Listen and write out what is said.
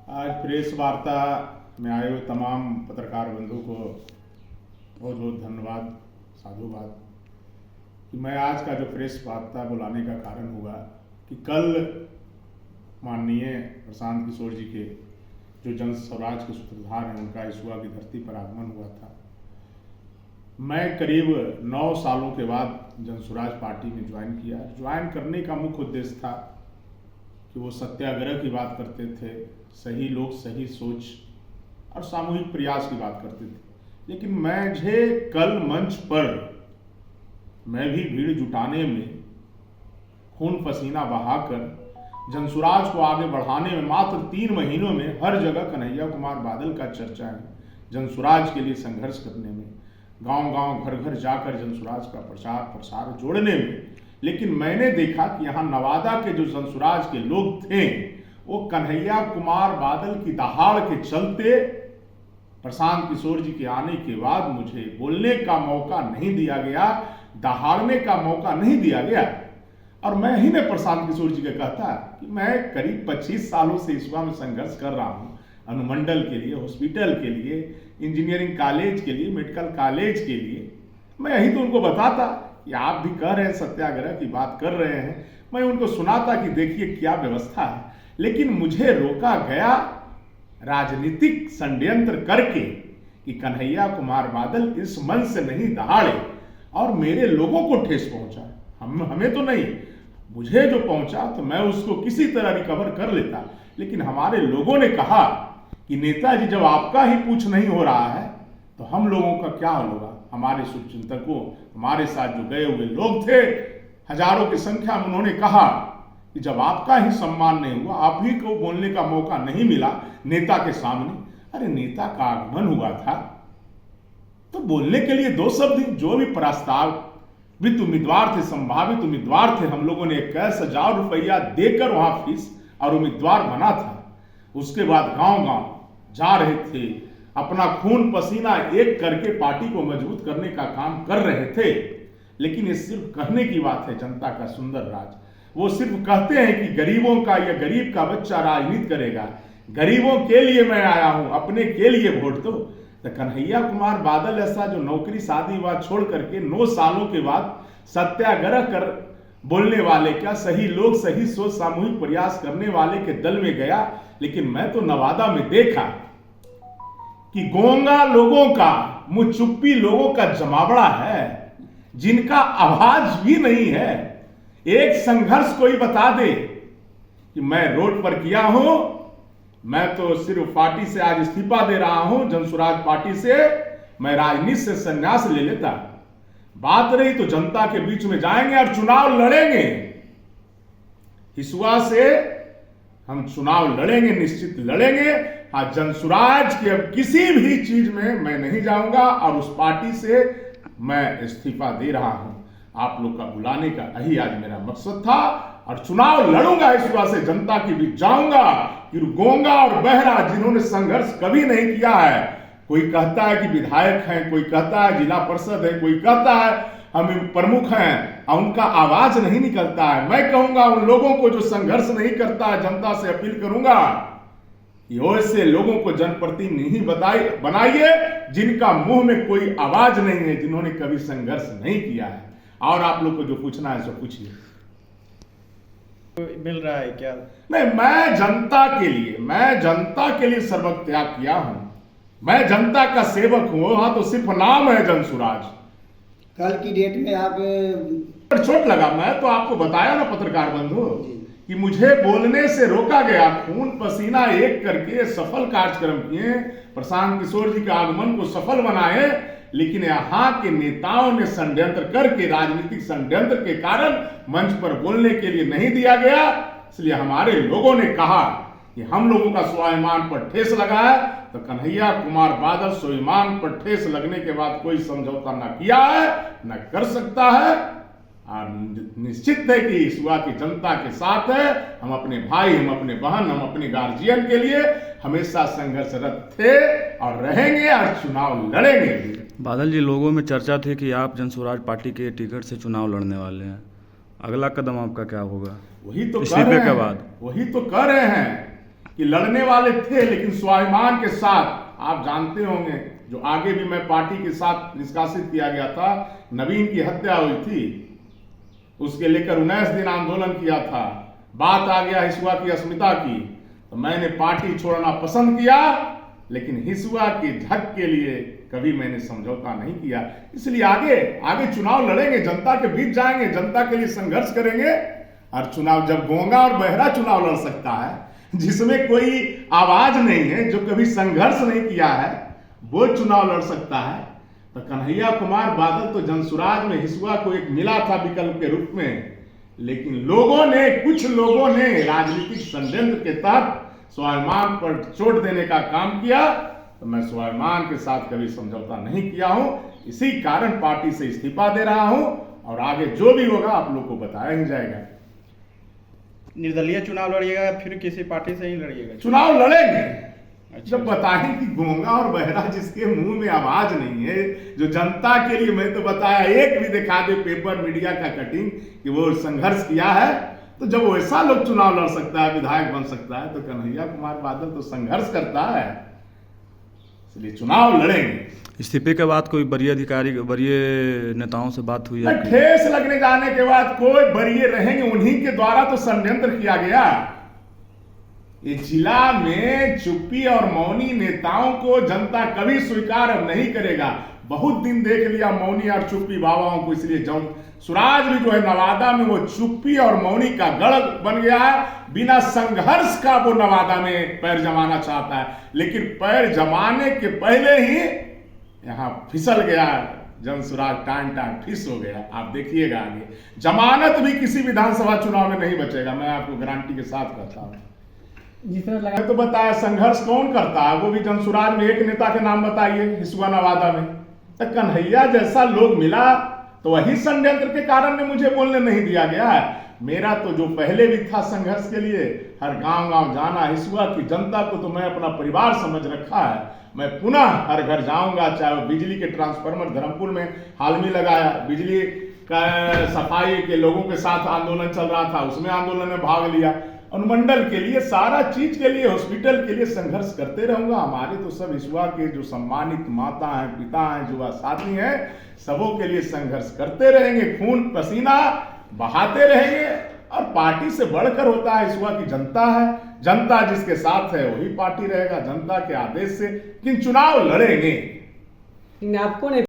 आज प्रेस वार्ता में आए हुए तमाम पत्रकार बंधु को बहुत बहुत धन्यवाद, साधुवाद। कि मैं आज का जो प्रेस वार्ता बुलाने का कारण हुआ कि कल माननीय प्रशांत किशोर जी के जो जन स्वराज के सूत्रधार हैं उनका इस की धरती पर आगमन हुआ था। मैं करीब 9 सालों के बाद जन स्वराज पार्टी में ज्वाइन किया। ज्वाइन करने का मुख्य उद्देश्य था कि वो सत्याग्रह की बात करते थे, सही लोग सही सोच और सामूहिक प्रयास की बात करते थे। लेकिन मुझे कल मंच पर मैं भी भीड़ जुटाने में, खून पसीना बहाकर जनसुराज को आगे बढ़ाने में मात्र 3 महीनों में हर जगह कन्हैया कुमार बादल का चर्चा है। जनसुराज के लिए संघर्ष करने में, गांव-गांव घर-घर जाकर जनसुराज का प्रचार प्रसार जोड़ने में। लेकिन मैंने देखा कि यहाँ नवादा के जो जनसुराज के लोग थे वो कन्हैया कुमार बादल की दहाड़ के चलते प्रशांत किशोर जी के आने के बाद मुझे बोलने का मौका नहीं दिया गया, दहाड़ने का मौका नहीं दिया गया। और मैं ही ने प्रशांत किशोर जी के कहता कि मैं करीब 25 सालों से इस में संघर्ष कर रहा हूँ, अनुमंडल के लिए, हॉस्पिटल के लिए, इंजीनियरिंग कॉलेज के लिए, मेडिकल कॉलेज के लिए। मैं यही तो उनको बताता कि आप भी कह रहे हैं सत्याग्रह की बात कर रहे हैं। मैं उनको सुनाता कि देखिए क्या व्यवस्था है। लेकिन मुझे रोका गया राजनीतिक षड्यंत्र करके कि कन्हैया कुमार बादल इस मंच से नहीं दहाड़े, और मेरे लोगों को ठेस पहुंचा। हमें तो नहीं, मुझे जो पहुंचा तो मैं उसको किसी तरह रिकवर कर लेता। लेकिन हमारे लोगों ने कहा कि नेताजी जब आपका ही पूछ नहीं हो रहा है तो हम लोगों का क्या होगा। हमारे शुभचिंतकों, हमारे साथ जो गए हुए लोग थे हजारों की संख्या में, उन्होंने कहा कि जब आपका ही सम्मान नहीं हुआ, आप ही को बोलने का मौका नहीं मिला नेता के सामने। अरे नेता का आगमन हुआ था तो बोलने के लिए 2 शब्द ही। जो भी प्रस्तावित उम्मीदवार थे, संभावित उम्मीदवार थे, हम लोगों ने 21,000 रुपया देकर वहां फीस और उम्मीदवार बना था। उसके बाद गांव-गांव जा रहे थे, अपना खून पसीना एक करके पार्टी को मजबूत करने का काम कर रहे थे। लेकिन ये सिर्फ कहने की बात है, जनता का सुंदर राज। वो सिर्फ कहते हैं कि गरीबों का या गरीब का बच्चा राजनीति करेगा, गरीबों के लिए मैं आया हूं, अपने के लिए वोट दो। तो कन्हैया कुमार बादल ऐसा जो नौकरी शादी वाद छोड़ करके 9 सालों के बाद सत्याग्रह कर बोलने वाले, क्या सही लोग सही सोच सामूहिक प्रयास करने वाले के दल में गया। लेकिन मैं तो नवादा में देखा कि गोंगा लोगों का, मुंह चुप्पी लोगों का जमावड़ा है, जिनका आवाज भी नहीं है। एक संघर्ष कोई बता दे कि मैं रोड पर किया हूं, मैं तो सिर्फ पार्टी से आज इस्तीफा दे रहा हूं, जनसुराज पार्टी से, मैं राजनीति से संन्यास ले लेता। बात रही तो जनता के बीच में जाएंगे और चुनाव लड़ेंगे। हिसुआ से हम चुनाव लड़ेंगे, निश्चित लड़ेंगे। हाँ, जनसुराज की अब किसी भी चीज में मैं नहीं जाऊंगा और उस पार्टी से मैं इस्तीफा दे रहा हूं। आप लोग का बुलाने का यही आज मेरा मकसद था, और चुनाव लड़ूंगा हिसुआ से, जनता के बीच जाऊंगा। कि गोंगा और बहरा जिन्होंने संघर्ष कभी नहीं किया है, कोई कहता है कि विधायक हैं, कोई कहता है जिला परिषद है, कोई कहता है हम प्रमुख हैं, और उनका आवाज नहीं निकलता है। मैं कहूंगा उन लोगों को जो संघर्ष नहीं करता है, जनता से अपील करूंगा कि ऐसे लोगों को जनप्रतिनिधि बनाइए जिनका मुंह में कोई आवाज नहीं है, जिन्होंने कभी संघर्ष नहीं किया है। और आप लोग को जो पूछना है सो पूछिए। मिल रहा है क्या? नहीं, मैं जनता के लिए सर्वत्र त्याग किया हूं। मैं जनता का सेवक हूं। हाँ, तो सिर्फ नाम है जनसुराज। कल की डेट में आप चोट लगा, मैं तो आपको बताया ना पत्रकार बंधु कि मुझे बोलने से रोका गया। खून पसीना एक करके सफल कार्यक्रम किए, प्रशांत किशोर जी के आगमन को सफल बनाए। लेकिन यहाँ के नेताओं ने षड्यंत्र करके, राजनीतिक षड्यंत्र के कारण मंच पर बोलने के लिए नहीं दिया गया। इसलिए हमारे लोगों ने कहा कि हम लोगों का स्वाभिमान पर ठेस लगा है, तो कन्हैया कुमार बादल स्वाभिमान पर ठेस लगने के बाद कोई समझौता न किया है, न कर सकता है। और निश्चित है कि हिसुआ की जनता के साथ है। हम अपने भाई, हम अपने बहन, हम अपने गार्जियन के लिए हमेशा संघर्षरत थे और रहेंगे, और चुनाव लड़ेंगे भी। बादल जी, लोगों में चर्चा थी कि आप जनसुराज पार्टी के टिकट से चुनाव लड़ने वाले हैं। अगला कदम आपका क्या होगा वही तो इस्तीफे के बाद? वही तो कह रहे हैं कि लड़ने वाले थे, लेकिन स्वाभिमान के साथ। आप जानते होंगे, जो आगे भी मैं पार्टी के साथ निष्कासित किया गया था, नवीन की हत्या हुई थी, उसके लेकर 19 दिन आंदोलन किया था। बात आ गया हिसुआ की अस्मिता की, तो मैंने पार्टी छोड़ना पसंद किया, लेकिन हिसुआ के हक के लिए कभी मैंने समझौता नहीं किया। इसलिए आगे चुनाव लड़ेंगे, जनता के बीच जाएंगे, जनता के लिए संघर्ष करेंगे। और चुनाव जब गूंगा और बहरा चुनाव लड़ सकता है, जिसमें कोई आवाज नहीं है, जो कभी संघर्ष नहीं किया है, वो चुनाव लड़ सकता है। तो कन्हैया कुमार बादल तो जनसुराज में हिसुआ को एक मिला था विकल्प के रूप में, लेकिन कुछ लोगों ने राजनीतिक षड्यंत्र के तहत स्वाभिमान पर चोट देने का काम किया। तो मैं स्वाभिमान के साथ कभी समझौता नहीं किया हूं, इसी कारण पार्टी से इस्तीफा दे रहा हूं, और आगे जो भी होगा आप लोग को बताया ही जाएगा। निर्दलीय चुनाव लड़िएगा या फिर किसी पार्टी से ही लड़िएगा? चुनाव लड़ेंगे। अच्छा। जब बताएं कि गूंगा और बहरा जिसके मुंह में आवाज नहीं है, जो जनता के लिए, मैं तो बताया, एक भी दिखा दे पेपर मीडिया का कटिंग कि वो संघर्ष किया है। तो जब वैसा लोग चुनाव लड़ सकता है, विधायक बन सकता है, तो कन्हैया कुमार बादल तो संघर्ष करता है, इसलिए चुनाव लड़ेंगे। इस्तीफे के बाद कोई वरीय नेताओं से बात हुई आपकी? ठेस लगने जाने के बाद कोई वरीय रहेंगे, उन्हीं के द्वारा तो षड्यंत्र किया गया। ये जिला में चुप्पी और मौनी नेताओं को जनता कभी स्वीकार नहीं करेगा। बहुत दिन देख लिया मौनी और चुप्पी बाबाओं को, इसलिए सुराज भी जो है नवादा में वो चुप्पी और मौनी का गढ़ बन गया है। बिना संघर्ष का वो नवादा में पैर जमाना चाहता है, लेकिन पैर जमाने के पहले ही यहां फिसल गया जनसुराज, टान फिस हो गया। आप देखिएगा आगे जमानत भी किसी विधानसभा चुनाव में नहीं बचेगा, मैं आपको गारंटी के साथ कहता हूं। मैं तो बताया संघर्ष कौन करता है, वो भी जनसुराज में एक नेता के नाम बताइए, हिसुआ नवादा में। तो कन्हैया जैसा लोग मिला, तो वही षड्यंत्र के कारण में मुझे बोलने नहीं दिया गया है। मेरा तो जो पहले भी था संघर्ष के लिए, हर गांव जाना, हिसुआ की जनता को तो मैं अपना परिवार समझ रखा है। मैं पुनः हर घर जाऊंगा, चाहे वो बिजली के ट्रांसफार्मर धर्मपुर में हाल में लगाया, बिजली का सफाई के लोगों के साथ आंदोलन चल रहा था, उसमें आंदोलन में भाग लिया, अनुमंडल के लिए, सारा चीज के लिए, हॉस्पिटल के लिए संघर्ष करते रहूंगा। हमारे तो सब हिसुआ के जो सम्मानित माता हैं, पिता हैं, युवा साथी हैं, सबों के लिए संघर्ष करते रहेंगे, खून पसीना बहाते रहेंगे। और पार्टी से बढ़कर होता है हिसुआ की जनता है, जनता जिसके साथ है वही पार्टी रहेगा, जनता के आदेश से। लेकिन चुनाव लड़ेंगे। आपको नहीं